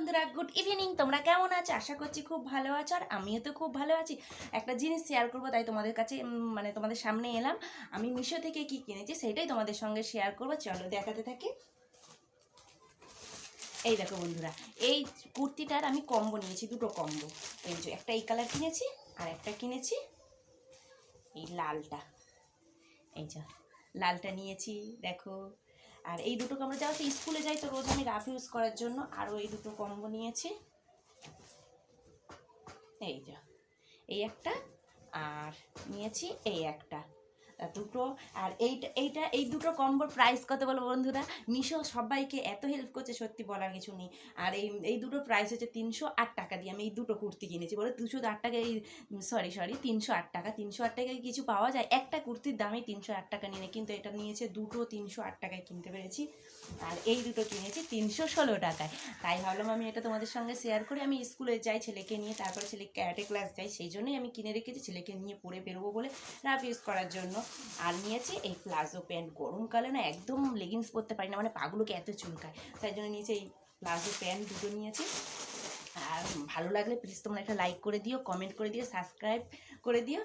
বন্ধুরা, good evening. তোমরা কেমন আছো? আশা করছি খুব ভালো আছো, আর আমিও তো খুব ভালো আছি। একটা জিনিস শেয়ার করবো, তাই তোমাদের কাছে মানে তোমাদের সামনে এলাম। আমি মিশো থেকে কি কিনেছি সেটাই তোমাদের সঙ্গে শেয়ার করবো। চলো দেখাতে থাকি। এই দেখো বন্ধুরা, এই কুর্তিটার আমি কম্বো নিয়েছি, দুটো কম্বো। এই যে একটা এই কালার কিনেছি, আর একটা কিনেছি এই লালটা। এই যে লালটা নিয়েছি, দেখো। আর এই দুটোকে আমরা যাও তো স্কুলে যাই, তো রোজ আমি রাফ ইউজ করার জন্য আরও এই দুটো কম্বো নিয়েছি। এই যে এই একটা, আর নিয়েছি এই একটা, দুটো। আর এই দুটো কম্বোর প্রাইস কত বলো বন্ধুরা? মিশো সবাইকে এত হেল্প করছে, সত্যি বলার কিছু নেই। আর এই দুটো প্রাইস হচ্ছে 308 টাকা দিয়ে আমি এই দুটো কুর্তি কিনেছি। বলে 208 টাকা, এই সরি 308 টাকা। 308 টাকায় কিছু পাওয়া যায়? একটা কুর্তির দামই 308 টাকা নিয়ে, কিন্তু এটা নিয়েছে দুটো 308 টাকায় কিনতে পেরেছি। আর এই দুটো কিনেছি 316 টাকায়। তাই ভাবলাম আমি এটা তোমাদের সঙ্গে শেয়ার করি। আমি স্কুলে যাই ছেলেকে নিয়ে, তারপরে ছেলে ক্যারাটে ক্লাস যাই, সেই জন্যই আমি কিনে রেখেছি, ছেলেকে নিয়ে পরে বেরোবো বলে, রাফ ইউজ করার জন্য। আর নিয়েছি এই প্লাজো প্যান্ট। গরমকালে না একদম লেগিংস পরতে পারি না, মানে পাগুলোকে এত চুলকায়, তাই জন্য নিয়েছি এই প্লাজো প্যান্ট দুটো নিয়েছি। আর ভালো লাগলে প্লিজ তোমরা একটা লাইক করে দিও, কমেন্ট করে দিও, সাবস্ক্রাইব করে দিও।